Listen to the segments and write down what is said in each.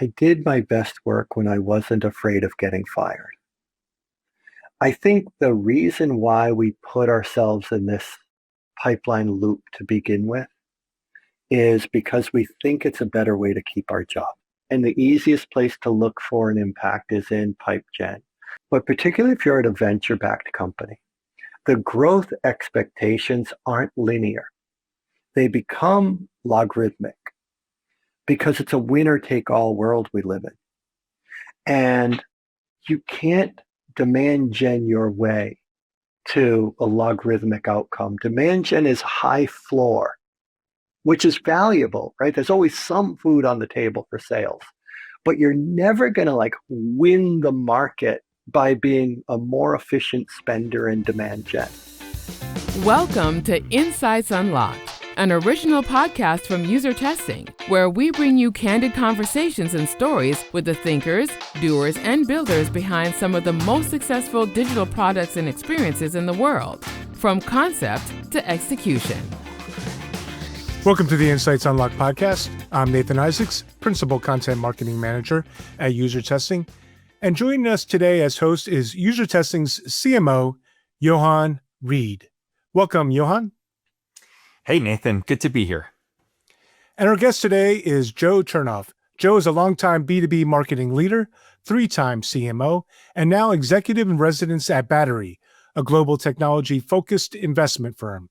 I did my best work when I wasn't afraid of getting fired. I think the reason why we put ourselves in this pipeline loop to begin with is because we think it's a better way to keep our job. And the easiest place to look for an impact is in pipe gen. But particularly if you're at a venture-backed company, the growth expectations aren't linear. They become logarithmic because it's a winner-take-all world we live in. And you can't demand gen your way to a logarithmic outcome. Demand gen is high floor, which is valuable, right? There's always some food on the table for sales, but you're never going to like win the market by being a more efficient spender in demand gen. Welcome to Insights Unlocked, an original podcast from User Testing, where we bring you candid conversations and stories with the thinkers, doers, and builders behind some of the most successful digital products and experiences in the world, from concept to execution. Welcome to the Insights Unlocked podcast. I'm Nathan Isaacs, Principal Content Marketing Manager at User Testing. And joining us today as host is User Testing's CMO, Johann Wrede. Welcome, Johann. Hey, Nathan. Good to be here. And our guest today is Joe Chernov. Joe is a longtime B2B marketing leader, 3-time CMO, and now executive in residence at Battery, a global technology-focused investment firm.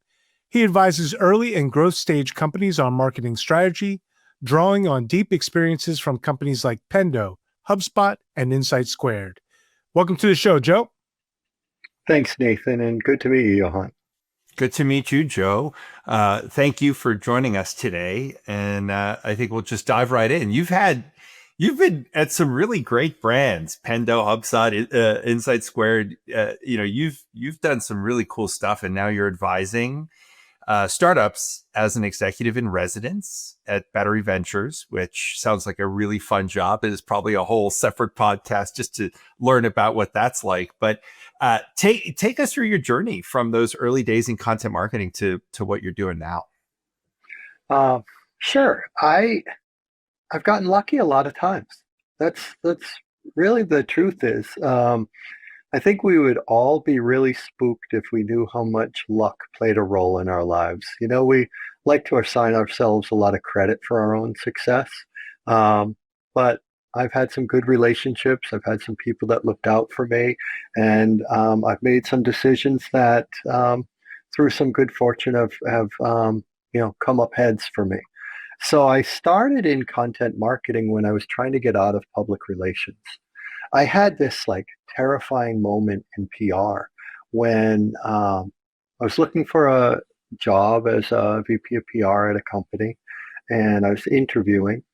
He advises early and growth stage companies on marketing strategy, drawing on deep experiences from companies like Pendo, HubSpot, and Insight Squared. Welcome to the show, Joe. Thanks, Nathan, and good to meet you, Johann. Good to meet you, Joe. Thank you for joining us today. And I think we'll just dive right in. You've been at some really great brands, Pendo, HubSpot, Insight Squared. You've done some really cool stuff, and now you're advising startups as an executive in residence at Battery Ventures, which sounds like a really fun job. It is probably a whole separate podcast just to learn about what that's like. But take us through your journey from those early days in content marketing to what you're doing now. Sure. I've gotten lucky a lot of times. That's really the truth is. I think we would all be really spooked if we knew how much luck played a role in our lives. You know, we like to assign ourselves a lot of credit for our own success. But I've had some good relationships. I've had some people that looked out for me, and I've made some decisions that, through some good fortune, have come up heads for me. So I started in content marketing when I was trying to get out of public relations. I had this like terrifying moment in PR when I was looking for a job as a VP of PR at a company, and I was interviewing,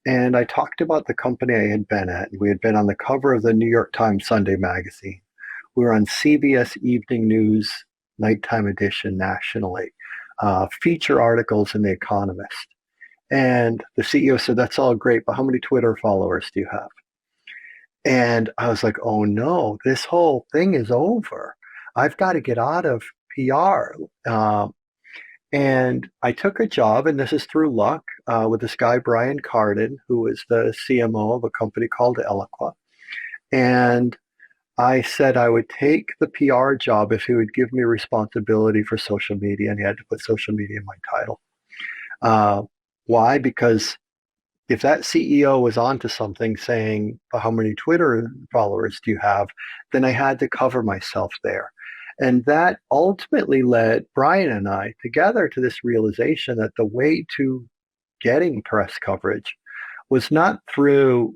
and I talked about the company I had been at. We had been on the cover of the New York Times Sunday magazine. We were on CBS Evening News nighttime edition nationally, feature articles in The Economist. And the CEO said, "That's all great, but how many Twitter followers do you have?" And I was like, oh no, this whole thing is over. I've got to get out of PR. And I took a job, and this is through luck, with this guy, Brian Cardin, who is the CMO of a company called Eloqua. And I said I would take the PR job if he would give me responsibility for social media, and he had to put social media in my title. Why? Because if that CEO was onto something saying, how many Twitter followers do you have, then I had to cover myself there. And that ultimately led Brian and I together to this realization that the way to getting press coverage was not through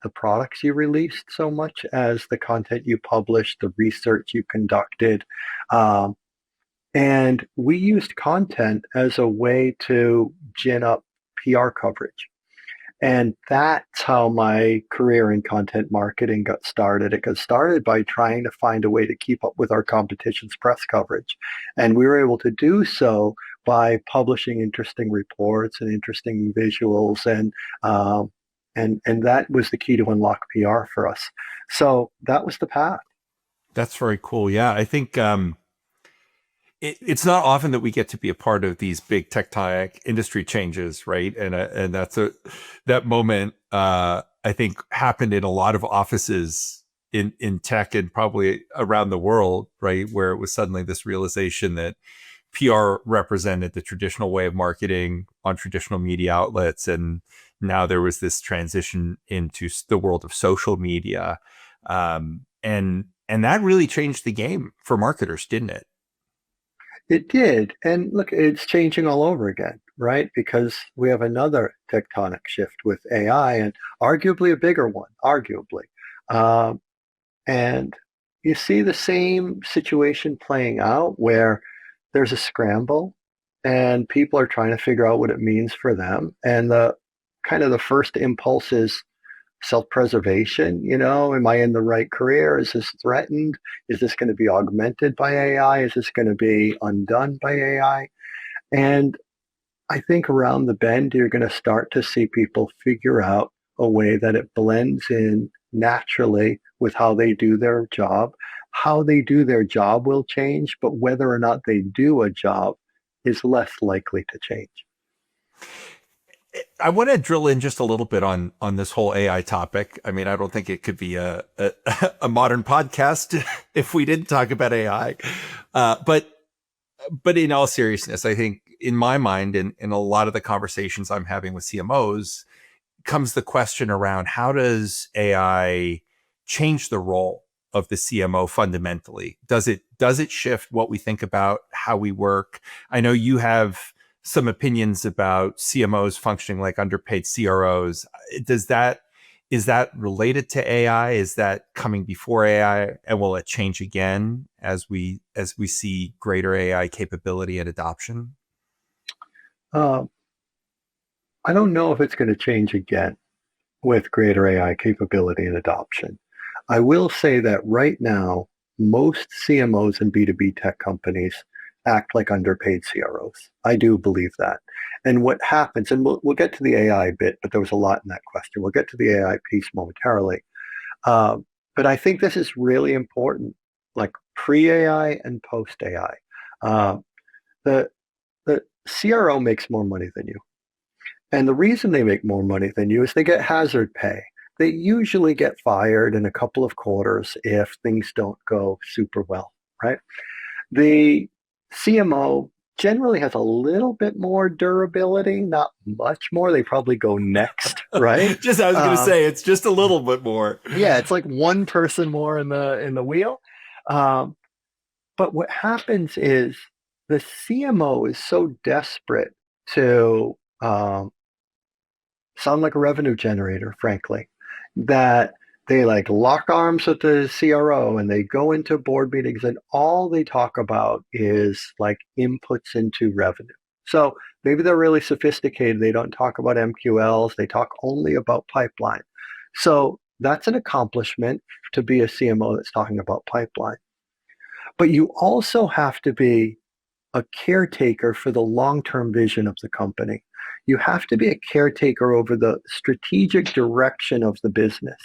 the products you released so much as the content you published, the research you conducted. And we used content as a way to gin up PR coverage. And that's how my career in content marketing got started. It got started by trying to find a way to keep up with our competition's press coverage. And we were able to do so by publishing interesting reports and interesting visuals. And that was the key to unlock PR for us. So that was the path. That's very cool. Yeah, I think it's not often that we get to be a part of these big tectonic industry changes, right? And that's that moment I think happened in a lot of offices in tech and probably around the world, right? Where it was suddenly this realization that PR represented the traditional way of marketing on traditional media outlets. And now there was this transition into the world of social media. And that really changed the game for marketers, didn't it? It did. And look, it's changing all over again, right? Because we have another tectonic shift with AI and arguably a bigger one, arguably. Um, and you see the same situation playing out where there's a scramble and people are trying to figure out what it means for them. And the kind of the first impulse is self-preservation. Am I in the right career? Is this threatened? Is this going to be augmented by AI? Is this going to be undone by AI? And I think around the bend, you're going to start to see people figure out a way that it blends in naturally with how they do their job. How they do their job will change, but whether or not they do a job is less likely to change. I want to drill in just a little bit on this whole AI topic. I mean, I don't think it could be a modern podcast if we didn't talk about AI. But in all seriousness, I think in my mind and in a lot of the conversations I'm having with CMOs comes the question around how does AI change the role of the CMO fundamentally? Does it shift what we think about how we work? I know you have some opinions about CMOs functioning like underpaid CROs. Is that related to AI? Is that coming before AI, and will it change again as we see greater AI capability and adoption? Uh, I don't know if it's going to change again with greater AI capability and adoption. I will say that right now, most CMOs and B2B tech companies act like underpaid CROs. I do believe that. And what happens, and we'll get to the AI bit, but there was a lot in that question. We'll get to the AI piece momentarily. But I think this is really important, like pre-AI and post-AI. The, the CRO makes more money than you. And the reason they make more money than you is they get hazard pay. They usually get fired in a couple of quarters if things don't go super well, right? The CMO generally has a little bit more durability, not much more. They probably go next, right? I was going to say, it's just a little bit more. Yeah, it's like one person more in the wheel. Um, but what happens is the CMO is so desperate to sound like a revenue generator, frankly, that they like lock arms with the CRO and they go into board meetings and all they talk about is like inputs into revenue. So maybe they're really sophisticated. They don't talk about MQLs. They talk only about pipeline. So that's an accomplishment to be a CMO that's talking about pipeline. But you also have to be a caretaker for the long-term vision of the company. You have to be a caretaker over the strategic direction of the business.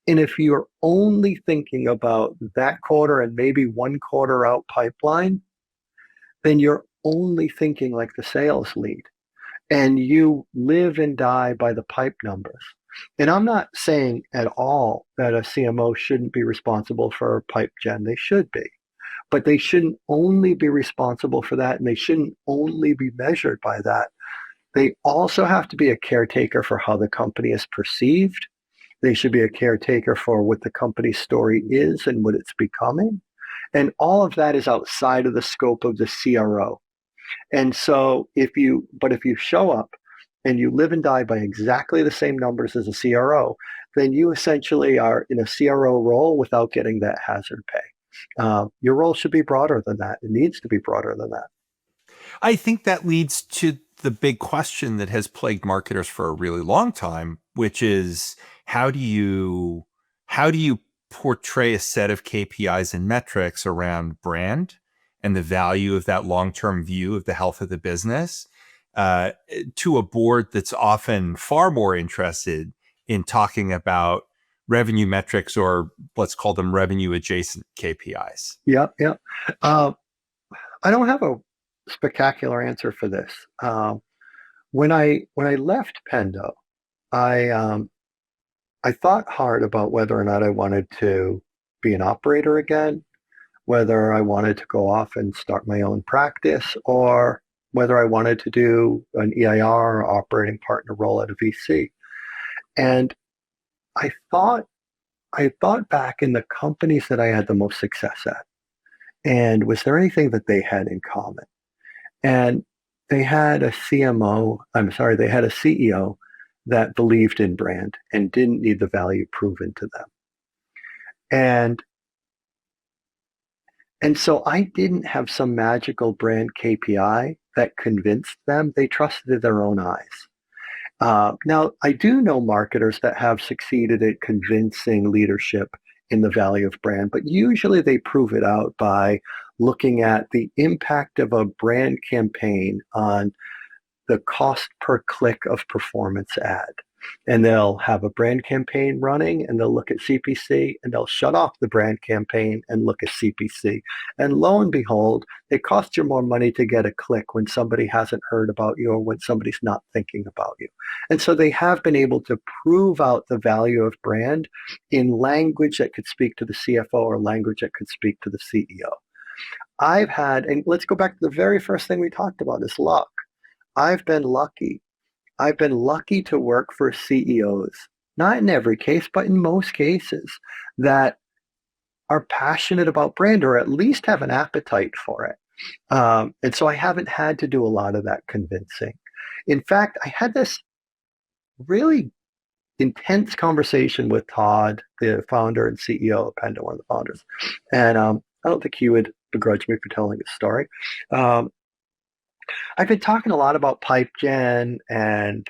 And if you're only thinking about that quarter and maybe one quarter out pipeline, then you're only thinking like the sales lead. And you live and die by the pipe numbers. And I'm not saying at all that a CMO shouldn't be responsible for pipe gen. They should be. But they shouldn't only be responsible for that, and they shouldn't only be measured by that. They also have to be a caretaker for how the company is perceived. They should be a caretaker for what the company's story is and what it's becoming. And all of that is outside of the scope of the CRO. And so if you show up and you live and die by exactly the same numbers as a CRO, then you essentially are in a CRO role without getting that hazard pay. Your role should be broader than that. It needs to be broader than that. I think that leads to the big question that has plagued marketers for a really long time, which is how do you portray a set of KPIs and metrics around brand and the value of that long-term view of the health of the business to a board that's often far more interested in talking about revenue metrics, or let's call them revenue adjacent KPIs. Yeah. I don't have a spectacular answer for this. When I left Pendo, I I thought hard about whether or not I wanted to be an operator again, whether I wanted to go off and start my own practice, or whether I wanted to do an EIR or operating partner role at a VC. And I thought I thought back in the companies that I had the most success at, and was there anything that they had in common? And they had a CMO, I'm sorry, they had a CEO that believed in brand and didn't need the value proven to them. And and so I didn't have some magical brand KPI that convinced them. They trusted their own eyes. Now, I do know marketers that have succeeded at convincing leadership in the value of brand, but usually they prove it out by looking at the impact of a brand campaign on the cost per click of performance ad. And they'll have a brand campaign running and they'll look at CPC and they'll shut off the brand campaign and look at CPC. And lo and behold, it costs you more money to get a click when somebody hasn't heard about you or when somebody's not thinking about you. And so they have been able to prove out the value of brand in language that could speak to the CFO or language that could speak to the CEO. And let's go back to the very first thing we talked about is luck. I've been lucky. I've been lucky to work for CEOs, not in every case, but in most cases, that are passionate about brand or at least have an appetite for it. And so I haven't had to do a lot of that convincing. In fact, I had this really intense conversation with Todd, the founder and CEO of Pendo, one of the founders. And I don't think he would begrudge me for telling his story. I've been talking a lot about pipe gen and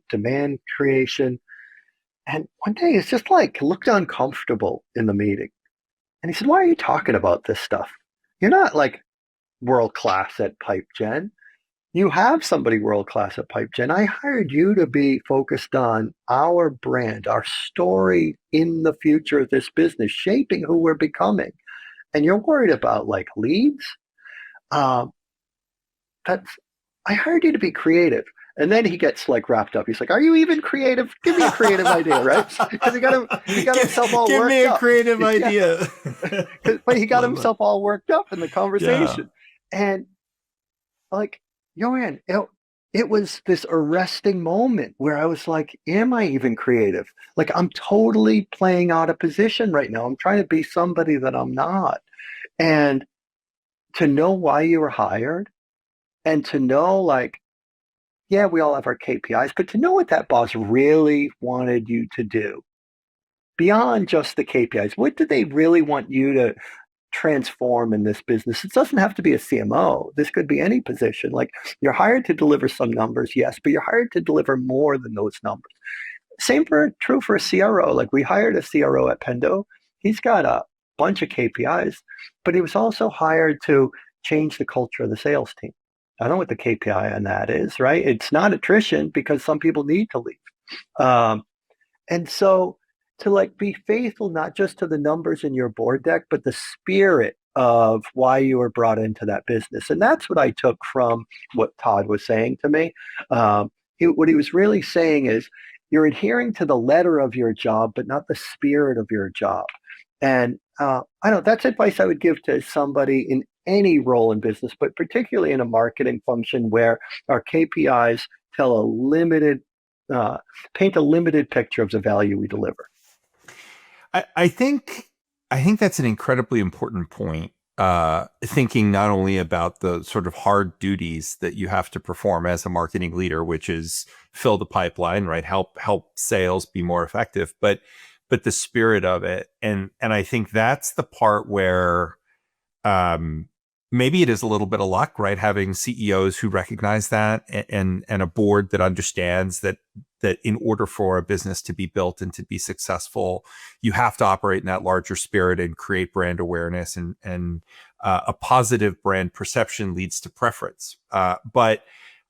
demand creation. And one day it's just like looked uncomfortable in the meeting. And he said, "Why are you talking about this stuff? You're not like world class at pipe gen. You have somebody world class at pipe gen. I hired you to be focused on our brand, our story in the future of this business, shaping who we're becoming. And you're worried about like leads? Um, that's I hired you to be creative." And then he gets like wrapped up. He's like, "Are you even creative? Give me a creative idea, right?" Because he got himself all give worked me a up. creative idea. But he got Love himself all worked up in the it. conversation. And like, Joanne, it was this arresting moment where I was like, am I even creative? Like, I'm totally playing out a position right now. I'm trying to be somebody that I'm not. And to know why you were hired and to know like, yeah, we all have our KPIs, but to know what that boss really wanted you to do beyond just the KPIs. What do they really want you to transform in this business? It doesn't have to be a CMO. This could be any position. Like you're hired to deliver some numbers, yes, but you're hired to deliver more than those numbers. True for a CRO. Like we hired a CRO at Pendo. He's got a bunch of KPIs, but he was also hired to change the culture of the sales team. I don't know what the KPI on that is, right? It's not attrition because some people need to leave. Um, and so to like be faithful, not just to the numbers in your board deck, but the spirit of why you were brought into that business. And that's what I took from what Todd was saying to me. What he was really saying is you're adhering to the letter of your job, but not the spirit of your job. And I don't, that's advice I would give to somebody in any role in business, but particularly in a marketing function where our KPIs tell a limited, paint a limited picture of the value we deliver. I think that's an incredibly important point. Thinking not only about the sort of hard duties that you have to perform as a marketing leader, which is fill the pipeline, right? Help sales be more effective, but the spirit of it. And I think that's the part where maybe it is a little bit of luck, right? Having CEOs who recognize that and a board that understands that in order for a business to be built and to be successful, you have to operate in that larger spirit and create brand awareness and a positive brand perception leads to preference. But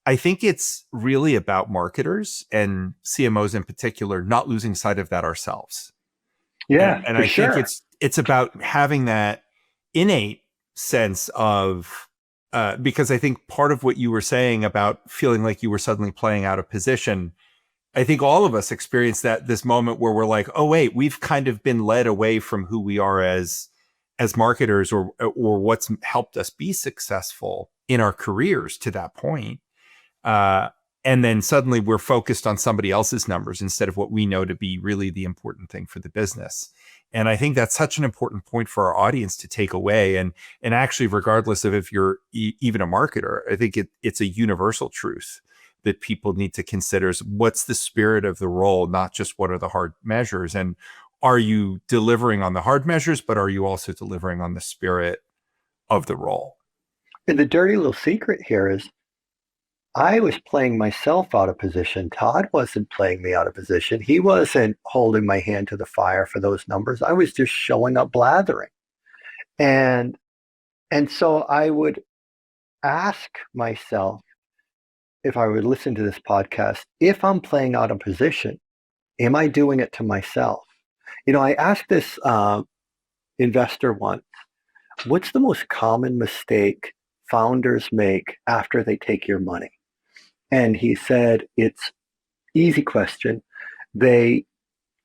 I think it's really about marketers and CMOs in particular, not losing sight of that ourselves. Yeah, and for I sure. think it's about having that innate sense of, because I think part of what you were saying about feeling like you were suddenly playing out of position, I think all of us experience this moment where we're like, oh wait, we've kind of been led away from who we are as marketers, or what's helped us be successful in our careers to that point. And then suddenly we're focused on somebody else's numbers instead of what we know to be really the important thing for the business. And I think that's such an important point for our audience to take away. And actually, regardless of if you're even a marketer, I think it's a universal truth that people need to consider is what's the spirit of the role, not just what are the hard measures. And are you delivering on the hard measures, but are you also delivering on the spirit of the role? And the dirty little secret here is I was playing myself out of position. Todd wasn't playing me out of position. He wasn't holding my hand to the fire for those numbers. I was just showing up blathering. And so I would ask myself, if I would listen to this podcast, if I'm playing out of position, am I doing it to myself? I asked this investor once, what's the most common mistake founders make after they take your money? And he said, it's easy question. They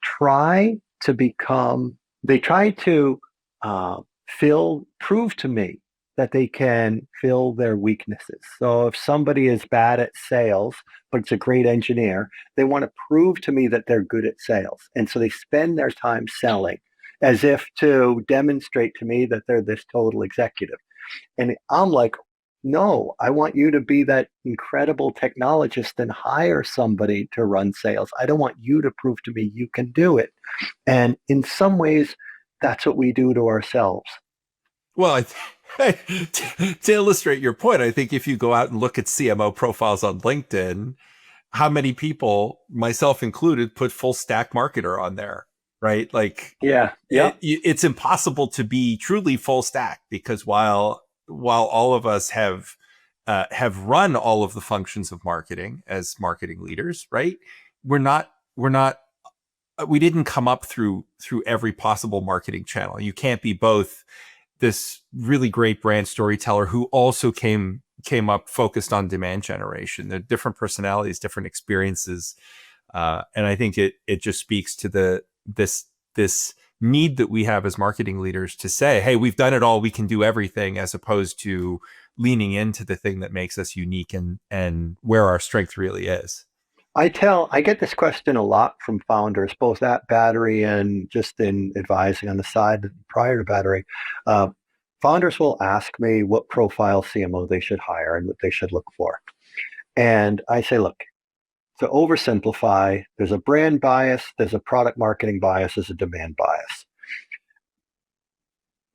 try to prove to me that they can fill their weaknesses. So if somebody is bad at sales, but it's a great engineer, they want to prove to me that they're good at sales. And so they spend their time selling as if to demonstrate to me that they're this total executive. And I'm like, no, I want you to be that incredible technologist and hire somebody to run sales. I don't want you to prove to me you can do it. And in some ways, that's what we do to ourselves. Well, to illustrate your point, I think if you go out and look at CMO profiles on LinkedIn, how many people, myself included, put full stack marketer on there, right? Like, it's impossible to be truly full stack, because while all of us have run all of the functions of marketing as marketing leaders, right? We didn't come up through every possible marketing channel. You can't be both this really great brand storyteller who also came up focused on demand generation. They're different personalities, different experiences. And I think it just speaks to this need that we have as marketing leaders to say, hey, we've done it all, we can do everything, as opposed to leaning into the thing that makes us unique and where our strength really is. I get this question a lot from founders, both at Battery and just in advising on the side prior to Battery. Founders will ask me what profile CMO they should hire and what they should look for. And I say, look, to oversimplify, there's a brand bias, there's a product marketing bias, there's a demand bias.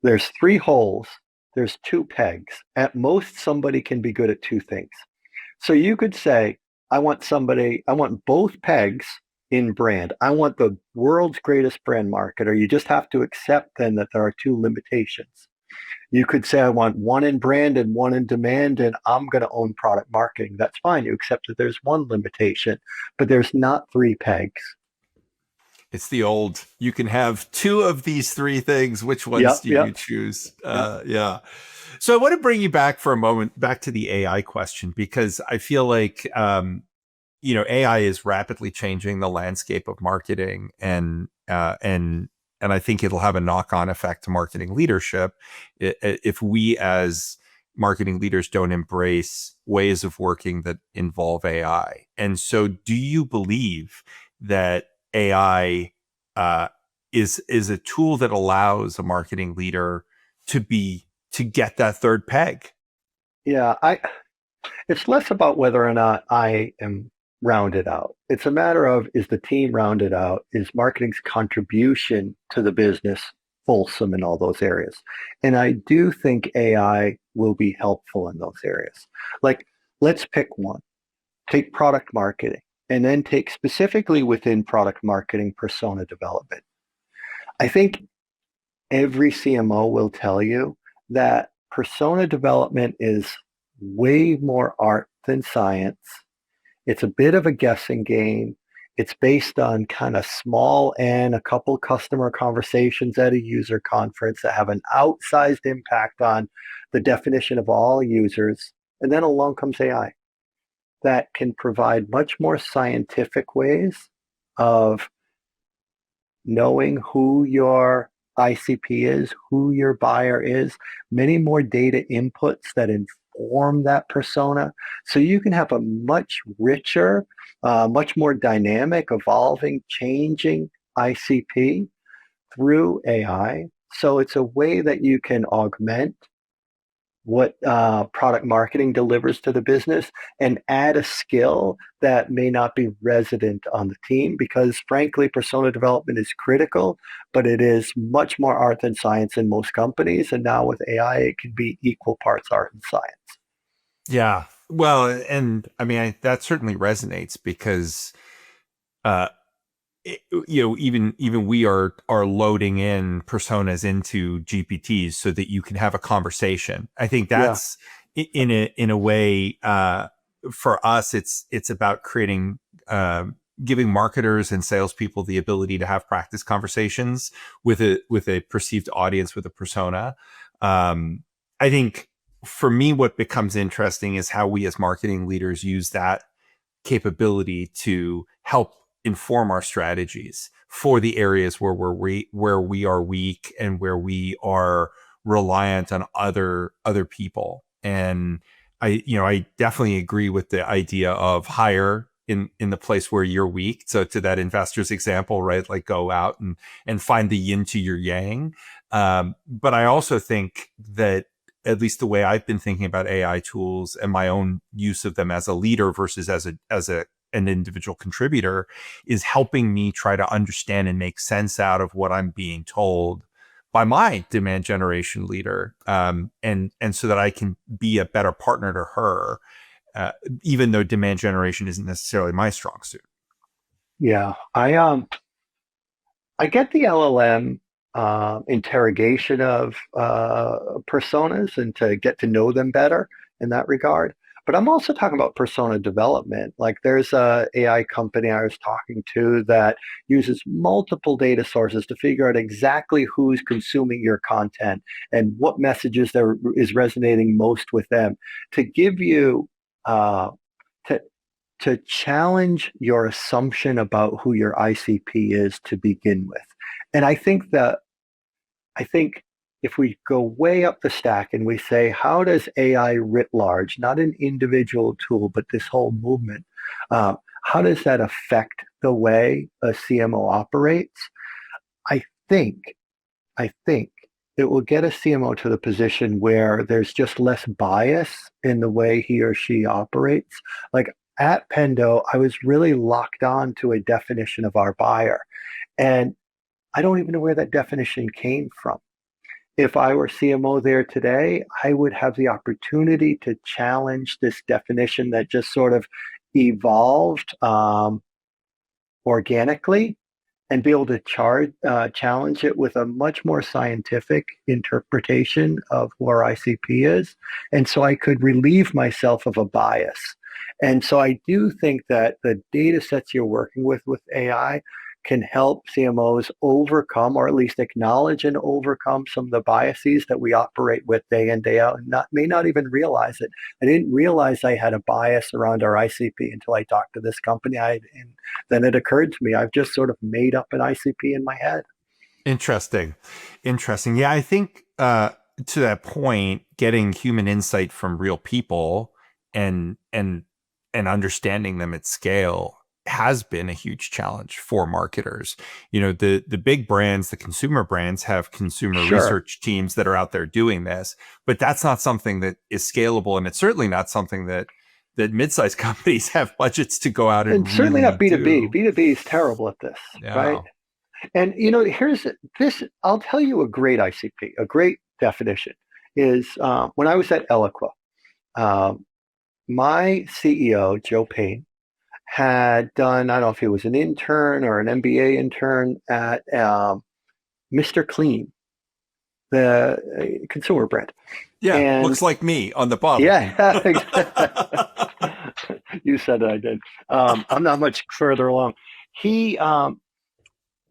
There's 3 holes, there's 2 pegs. At most, somebody can be good at 2 things. So you could say, I want both pegs in brand. I want the world's greatest brand marketer. You just have to accept then that there are 2 limitations. You could say, I want one in brand and one in demand, and I'm going to own product marketing. That's fine. You accept that there's one limitation, but there's not 3 pegs. It's the old, you can have 2 of these 3 things. Which ones do you choose? Yeah. So I want to bring you back for a moment, back to the AI question, because I feel like, AI is rapidly changing the landscape of marketing, and I think it'll have a knock-on effect to marketing leadership if we as marketing leaders don't embrace ways of working that involve AI. And so do you believe that AI is a tool that allows a marketing leader to get that third peg? Yeah, it's less about whether or not I am rounded out. It's a matter of, is the team rounded out? Is marketing's contribution to the business fulsome in all those areas? And I do think AI will be helpful in those areas. Like, let's pick one. Take product marketing, and then take specifically within product marketing persona development. I think every CMO will tell you that persona development is way more art than science. It's a bit of a guessing game. It's based on kind of small and a couple customer conversations at a user conference that have an outsized impact on the definition of all users. And then along comes AI. that can provide much more scientific ways of knowing who your ICP is, who your buyer is, many more data inputs that inform that persona. So you can have a much richer, much more dynamic, evolving, changing ICP through AI. So it's a way that you can augment what product marketing delivers to the business and add a skill that may not be resident on the team because frankly persona development is critical, but it is much more art than science in most companies, and now with AI it can be equal parts art and science. Yeah. Well, and I mean, that certainly resonates because, uh, even we are loading in personas into GPTs so that you can have a conversation. I think Yeah, that's in a way, for us, it's about creating, giving marketers and salespeople the ability to have practice conversations with a perceived audience with a persona. I think for me, what becomes interesting is how we as marketing leaders use that capability to help inform our strategies for the areas where we are weak and where we are reliant on other people. And I definitely agree with the idea of hire in the place where you're weak. So to that investor's example, right? Like go out and find the yin to your yang. But I also think that at least the way I've been thinking about AI tools and my own use of them as a leader versus as an individual contributor is helping me try to understand and make sense out of what I'm being told by my demand generation leader, and so that I can be a better partner to her, even though demand generation isn't necessarily my strong suit. yeah. I get the LLM interrogation of personas and to get to know them better in that regard. But I'm also talking about persona development. Like there's a AI company I was talking to that uses multiple data sources to figure out exactly who's consuming your content and what messages there is resonating most with them to give you uh, to to challenge your assumption about who your ICP is to begin with. And I think if we go way up the stack and we say, how does AI writ large, not an individual tool, but this whole movement, how does that affect the way a CMO operates? I think, I think it will get a CMO to the position where there's just less bias in the way he or she operates. Like at Pendo, I was really locked on to a definition of our buyer. And I don't even know where that definition came from. If I were CMO there today, I would have the opportunity to challenge this definition that just sort of evolved organically and be able to challenge it with a much more scientific interpretation of who our ICP is. And so I could relieve myself of a bias. And so I do think that the data sets you're working with AI can help CMOs overcome or at least acknowledge and overcome some of the biases that we operate with day in, day out, and may not even realize it. I didn't realize I had a bias around our ICP until I talked to this company. And then it occurred to me, I've just sort of made up an ICP in my head. Interesting. Yeah, I think to that point, getting human insight from real people and understanding them at scale has been a huge challenge for marketers. The big brands, the consumer brands have consumer Sure. research teams that are out there doing this, but that's not something that is scalable, and it's certainly not something that mid-sized companies have budgets to go out and certainly really not B2B. do. B2B is terrible at this, right? Yeah. And here's this. I'll tell you a great ICP, a great definition is when I was at Eloqua, my CEO Joe Payne had done, I don't know if he was an intern or an MBA intern at Mr. Clean, the consumer brand. Yeah, And looks like me on the bottle. yeah, you said it, I did. I'm not much further along. He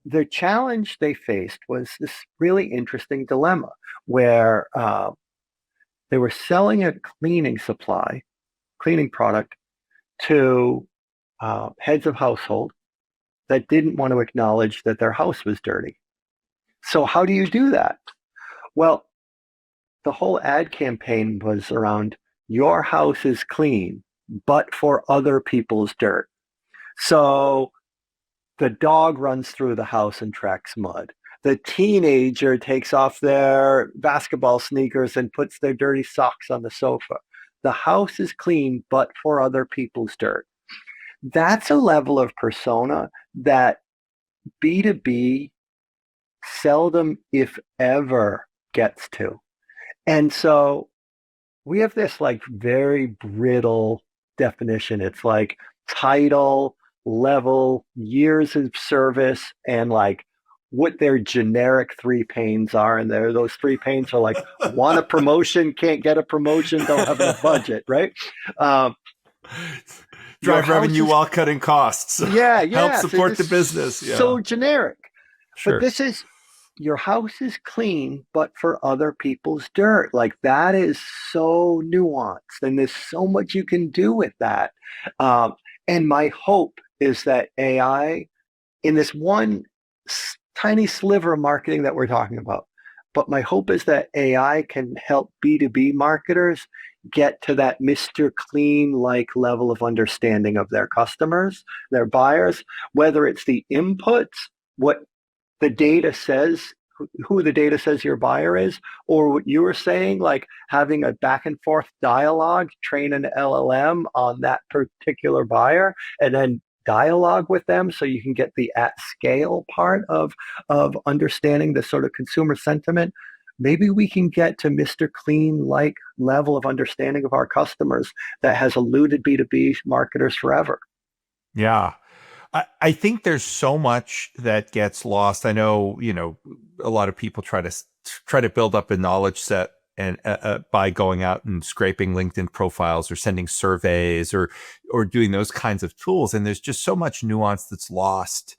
the challenge they faced was this really interesting dilemma where they were selling a cleaning product to heads of household that didn't want to acknowledge that their house was dirty. So how do you do that? Well, the whole ad campaign was around your house is clean, but for other people's dirt. So the dog runs through the house and tracks mud. The teenager takes off their basketball sneakers and puts their dirty socks on the sofa. The house is clean, but for other people's dirt. That's a level of persona that B2B seldom, if ever, gets to. And so we have this like very brittle definition. It's like title, level, years of service, and like what their generic three pains are. And those three pains are like, want a promotion, can't get a promotion, don't have enough budget, right? Drive revenue while cutting costs. Yeah, Help support the business. Yeah. So generic. Sure. But this is, your house is clean, but for other people's dirt. Like that is so nuanced, and there's so much you can do with that. And my hope is that AI, in this one tiny sliver of marketing that we're talking about, but my hope is that AI can help B2B marketers get to that Mr. Clean-like level of understanding of their customers, their buyers, whether it's the inputs, what the data says, who the data says your buyer is, or what you were saying, like having a back and forth dialogue, train an LLM on that particular buyer, and then dialogue with them so you can get the at scale part of understanding the sort of consumer sentiment. Maybe we can get to Mr. Clean-like level of understanding of our customers that has eluded B2B marketers forever. Yeah. I think there's so much that gets lost. I know, a lot of people try to build up a knowledge set and by going out and scraping LinkedIn profiles or sending surveys or doing those kinds of tools. And there's just so much nuance that's lost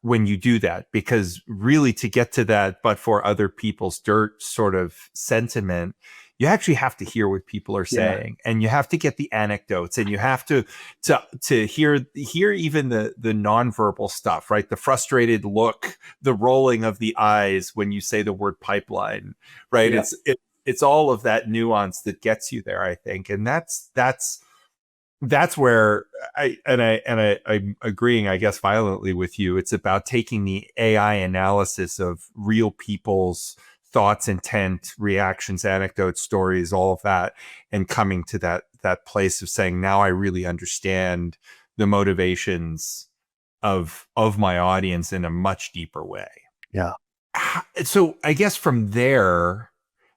when you do that, because really to get to that, but for other people's dirt sort of sentiment, you actually have to hear what people are saying, and you have to get the anecdotes, and you have to hear even the nonverbal stuff, right? The frustrated look, the rolling of the eyes when you say the word pipeline, right? Yeah. It's all of that nuance that gets you there, I think, and that's where I'm agreeing, I guess, violently with you. It's about taking the AI analysis of real people's thoughts, intent, reactions, anecdotes, stories, all of that, and coming to that place of saying, now I really understand the motivations of my audience in a much deeper way. Yeah. So I guess from there,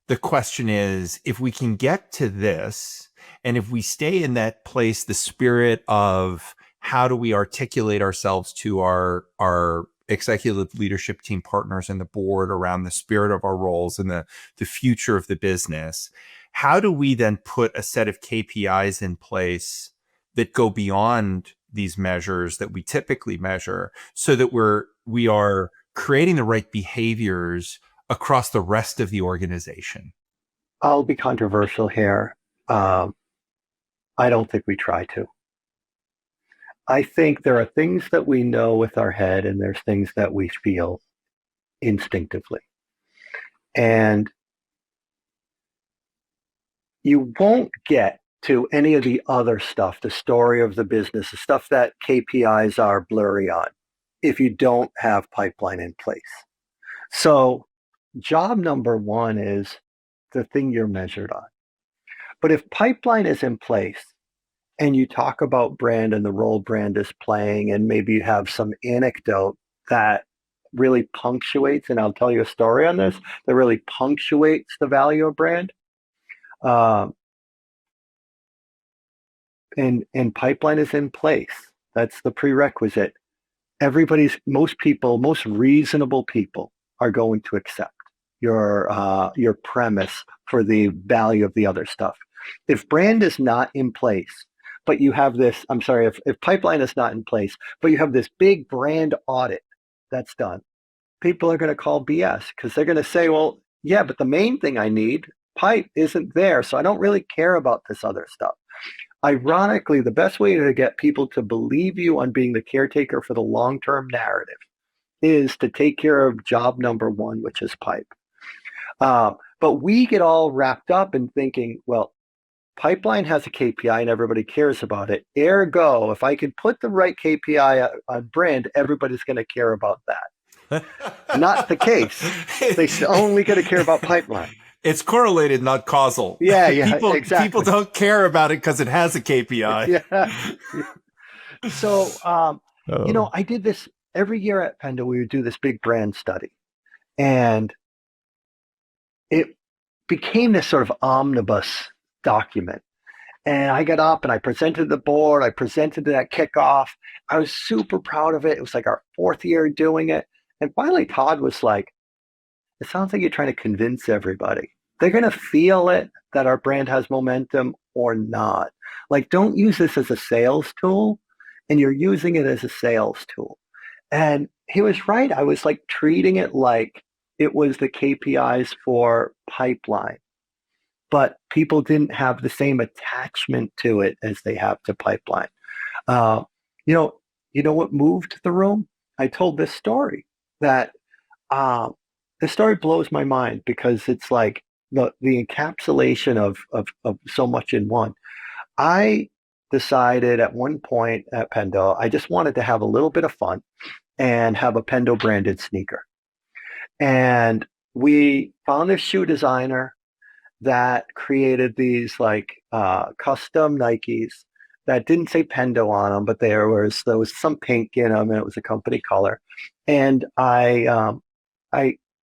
the question is, if we can get to this, and if we stay in that place, the spirit of how do we articulate ourselves to our executive leadership team partners and the board around the spirit of our roles and the future of the business, how do we then put a set of KPIs in place that go beyond these measures that we typically measure, so that we are creating the right behaviors across the rest of the organization? I'll be controversial here. I don't think we try to. I think there are things that we know with our head, and there's things that we feel instinctively. And you won't get to any of the other stuff, the story of the business, the stuff that KPIs are blurry on, if you don't have pipeline in place. So job number one is the thing you're measured on. But if pipeline is in place, and you talk about brand and the role brand is playing, and maybe you have some anecdote that really punctuates, and I'll tell you a story on this, that really punctuates the value of brand. And pipeline is in place. That's the prerequisite. Most reasonable people are going to accept your premise for the value of the other stuff. If brand is not in place, but you have this, if pipeline is not in place, but you have this big brand audit that's done, people are going to call BS, because they're going to say, well, yeah, but the main thing I need, pipe, isn't there. So I don't really care about this other stuff. ironically, the best way to get people to believe you on being the caretaker for the long-term narrative is to take care of job number one, which is pipe. But we get all wrapped up in thinking, well, pipeline has a KPI and everybody cares about it. Ergo, if I can put the right KPI on brand, everybody's going to care about that. Not the case. They're only going to care about pipeline. It's correlated, not causal. Yeah, People exactly. don't care about it because it has a KPI. Yeah. So, I did this every year at Pendo. We would do this big brand study, and it became this sort of omnibus document. And I got up and I presented the board. I presented that kickoff. I was super proud of it. It was like our 4th year doing it. And finally, Todd was like, it sounds like you're trying to convince everybody. They're going to feel it that our brand has momentum or not. Like, don't use this as a sales tool, and you're using it as a sales tool. And he was right. I was like treating it like it was the KPIs for pipeline, but people didn't have the same attachment to it as they have to pipeline. Uh, you know what moved the room? I told this story that the story blows my mind because it's like the encapsulation of so much in one. I decided at one point at Pendo, I just wanted to have a little bit of fun and have a Pendo branded sneaker. And we found a shoe designer that created these like custom Nikes that didn't say Pendo on them, but there was some pink in them, and it was a company color. And I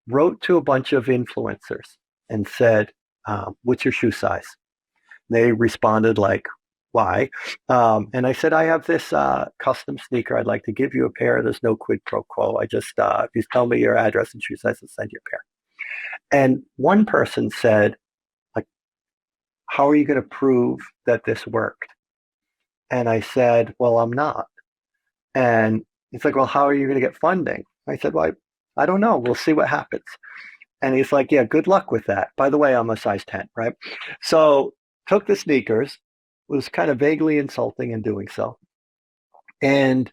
wrote to a bunch of influencers and said, "What's your shoe size?" They responded like, "Why?" And I said, "I have this custom sneaker. I'd like to give you a pair. There's no quid pro quo. I just if you tell me your address and shoe size, I'll send you a pair." And one person said, like, "How are you going to prove that this worked?" And I said, "Well, I'm not." And he's like, "Well, how are you going to get funding?" I said, "Well, I don't know. We'll see what happens." And he's like, "Yeah, good luck with that. By the way, I'm a size 10, right?" So took the sneakers, was kind of vaguely insulting in doing so. And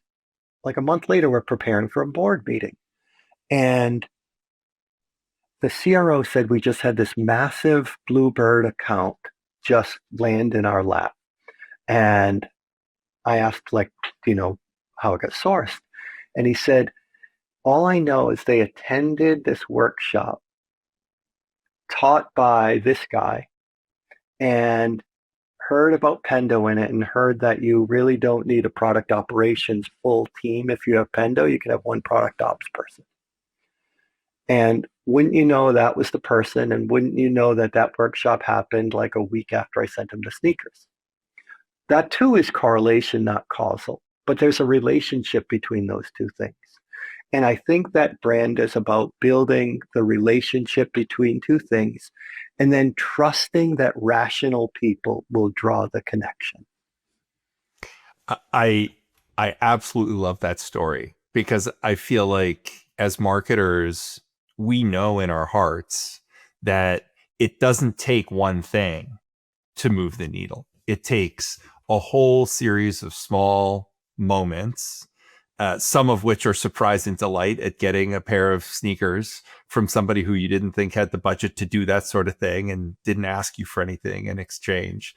like a month later, we're preparing for a board meeting. And the CRO said we just had this massive Bluebird account just land in our lap. And I asked, like, do you know how it got sourced? And he said, all I know is they attended this workshop taught by this guy and heard about Pendo in it and heard that you really don't need a product operations full team. If you have Pendo, you can have one product ops person. And wouldn't you know that was the person, and wouldn't you know that that workshop happened like a week after I sent him the sneakers? That too is correlation, not causal, but there's a relationship between those two things. And I think that brand is about building the relationship between two things and then trusting that rational people will draw the connection. I absolutely love that story because I feel like as marketers, we know in our hearts that it doesn't take one thing to move the needle. It takes a whole series of small moments, some of which are surprise and delight at getting a pair of sneakers from somebody who you didn't think had the budget to do that sort of thing and didn't ask you for anything in exchange.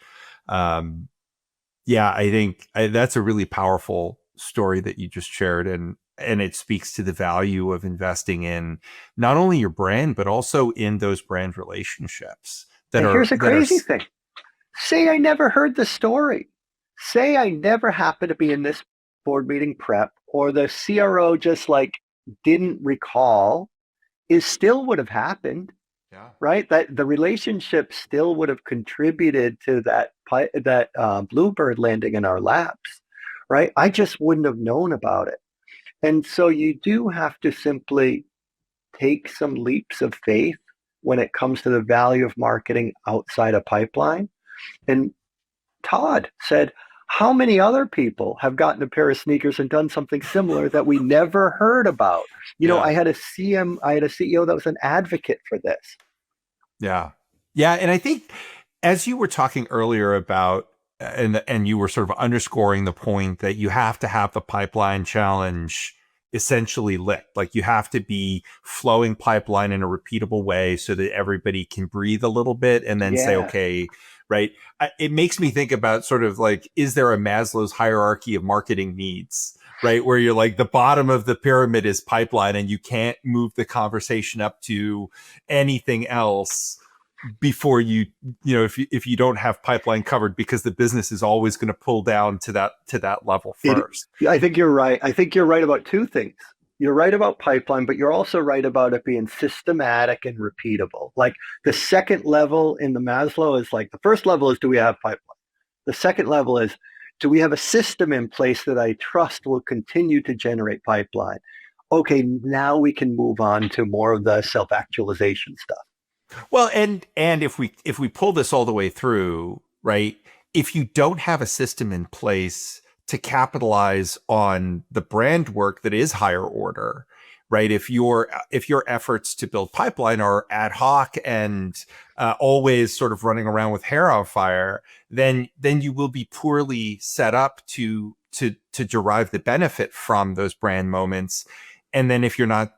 Yeah, I think that's a really powerful story that you just shared. And it speaks to the value of investing in not only your brand, but also in those brand relationships. Here's a crazy thing. Say I never heard the story. Say I never happened to be in this board meeting prep, or the CRO just like didn't recall, it still would have happened. Yeah. Right? That the relationship still would have contributed to that Bluebird landing in our laps, right? I just wouldn't have known about it. And so you do have to simply take some leaps of faith when it comes to the value of marketing outside a pipeline. And Todd said, how many other people have gotten a pair of sneakers and done something similar that we never heard about? You know, I had a CEO that was an advocate for this. Yeah. Yeah. And I think as you were talking earlier about and you were sort of underscoring the point that you have to have the pipeline challenge essentially licked. Like you have to be flowing pipeline in a repeatable way so that everybody can breathe a little bit and then say, Yeah. okay, right. It makes me think about sort of like, is there a Maslow's hierarchy of marketing needs? Right. Where you're like the bottom of the pyramid is pipeline and you can't move the conversation up to anything else before if you don't have pipeline covered, because the business is always going to pull down to that level first. I think you're right. I think you're right about two things. You're right about pipeline, but you're also right about it being systematic and repeatable. Like the second level in the Maslow is like the first level is, do we have pipeline? The second level is, do we have a system in place that I trust will continue to generate pipeline? Okay, now we can move on to more of the self-actualization stuff. Well, and if we pull this all the way through, right? If you don't have a system in place to capitalize on the brand work that is higher order, right? If your efforts to build pipeline are ad hoc and always sort of running around with hair on fire, then you will be poorly set up to derive the benefit from those brand moments. And then if you're not,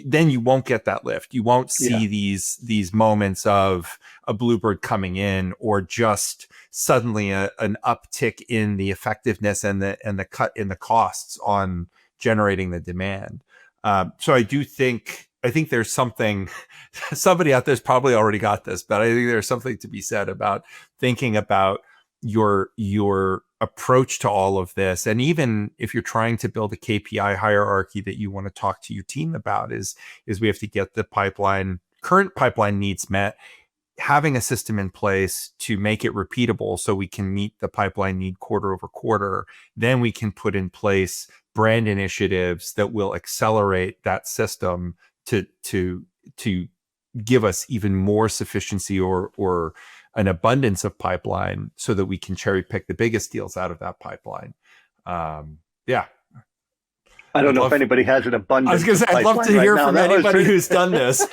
then you won't get that lift. You won't see these moments of a bluebird coming in, or just suddenly an uptick in the effectiveness and the cut in the costs on generating the demand. So I think there's something, somebody out there's probably already got this, but I think there's something to be said about thinking about your approach to all of this. And even if you're trying to build a KPI hierarchy that you want to talk to your team about, is we have to get the current pipeline needs met, having a system in place to make it repeatable so we can meet the pipeline need quarter over quarter. Then we can put in place brand initiatives that will accelerate that system to give us even more sufficiency or an abundance of pipeline so that we can cherry pick the biggest deals out of that pipeline. Yeah. I don't know if anybody has an abundance. I was going to say, I'd love to hear from anybody who's done this.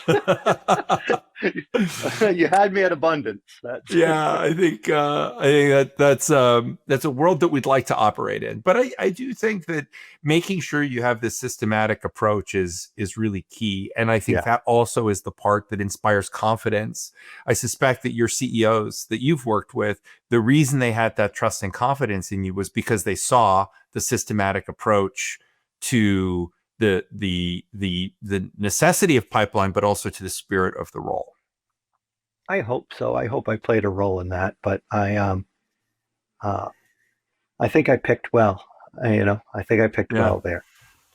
You had me at abundance. Yeah, I think that's a world that we'd like to operate in. But I do think that making sure you have this systematic approach is really key. And I think that also is the part that inspires confidence. I suspect that your CEOs that you've worked with, the reason they had that trust and confidence in you was because they saw the systematic approach to the necessity of pipeline, but also to the spirit of the role. I hope so. I hope I played a role in that, but I think I picked well. I think I picked well there.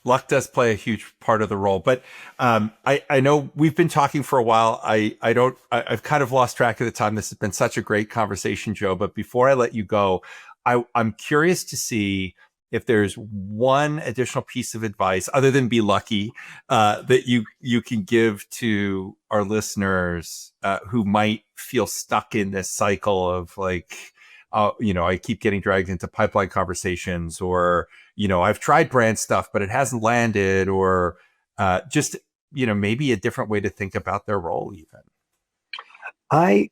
Luck does play a huge part of the role, but I know we've been talking for a while. I've kind of lost track of the time. This has been such a great conversation, Joe. But before I let you go, I'm curious to see if there's one additional piece of advice other than be lucky that you can give to our listeners who might feel stuck in this cycle of like, I keep getting dragged into pipeline conversations, or, I've tried brand stuff, but it hasn't landed, or just, maybe a different way to think about their role even. I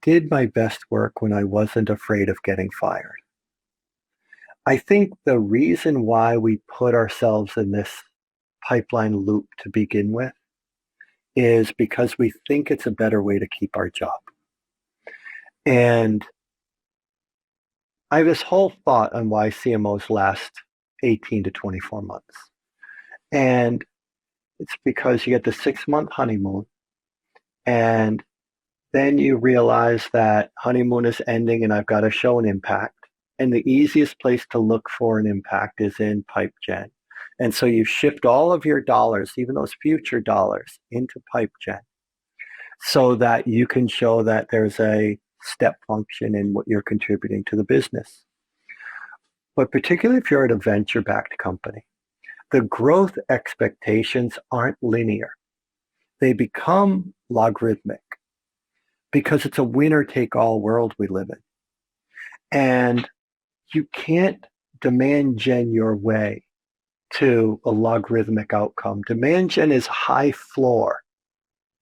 did my best work when I wasn't afraid of getting fired. I think the reason why we put ourselves in this pipeline loop to begin with is because we think it's a better way to keep our job. And I have this whole thought on why CMOs last 18 to 24 months. And it's because you get the 6-month honeymoon, and then you realize that honeymoon is ending and I've got to show an impact. And the easiest place to look for an impact is in pipe gen. And so you shift all of your dollars, even those future dollars, into pipe gen so that you can show that there's a step function in what you're contributing to the business. But particularly if you're at a venture-backed company, the growth expectations aren't linear. They become logarithmic because it's a winner-take-all world we live in. And you can't demand gen your way to a logarithmic outcome. Demand gen is high floor,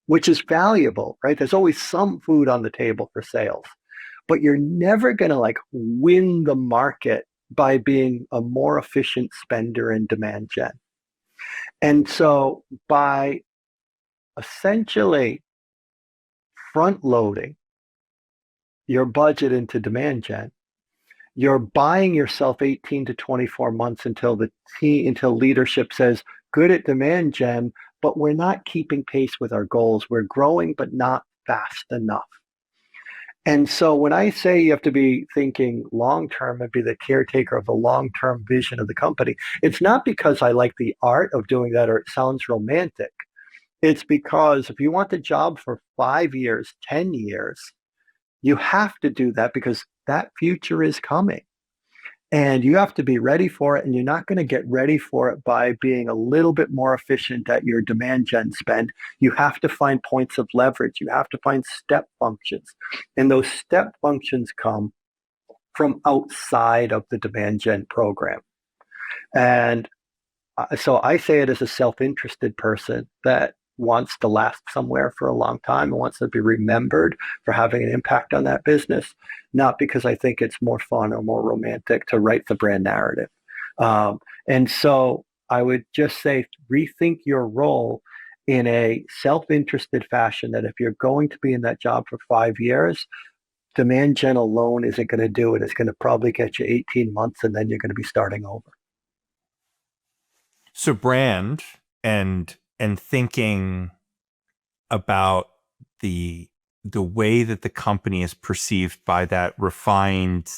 which is valuable, right? There's always some food on the table for sales. but you're never going to like win the market by being a more efficient spender in demand gen. And so by essentially front loading your budget into demand gen, you're buying yourself 18 to 24 months until until leadership says, good at demand gen, but we're not keeping pace with our goals. We're growing, but not fast enough. And so when I say you have to be thinking long-term and be the caretaker of the long-term vision of the company, it's not because I like the art of doing that or it sounds romantic. It's because if you want the job for 5 years, 10 years, you have to do that because that future is coming. And you have to be ready for it. And you're not going to get ready for it by being a little bit more efficient at your demand gen spend. You have to find points of leverage. You have to find step functions. And those step functions come from outside of the demand gen program. And so I say it as a self-interested person that wants to last somewhere for a long time and wants to be remembered for having an impact on that business, not because I think it's more fun or more romantic to write the brand narrative. And so I would just say rethink your role in a self-interested fashion that if you're going to be in that job for 5 years, demand gen alone isn't going to do it. It's going to probably get you 18 months and then you're going to be starting over. So brand and thinking about the way that the company is perceived by that refined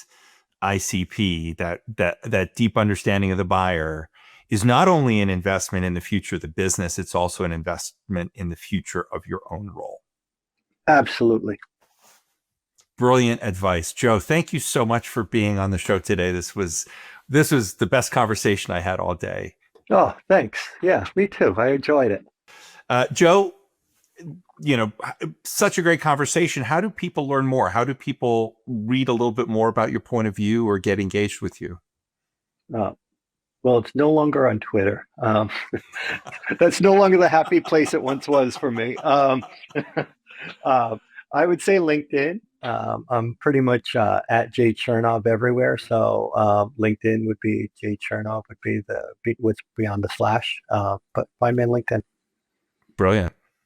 ICP, that deep understanding of the buyer, is not only an investment in the future of the business, it's also an investment in the future of your own role. Absolutely. Brilliant advice. Joe, thank you so much for being on the show today. This was the best conversation I had all day. Oh, thanks. Yeah, me too. I enjoyed it. Joe, such a great conversation. How do people learn more? How do people read a little bit more about your point of view or get engaged with you? Well, it's no longer on Twitter. That's no longer the happy place it once was for me. I would say LinkedIn. I'm pretty much at J Chernov everywhere. So LinkedIn would be J Chernov would be what's beyond the slash. But find me on LinkedIn. Brilliant.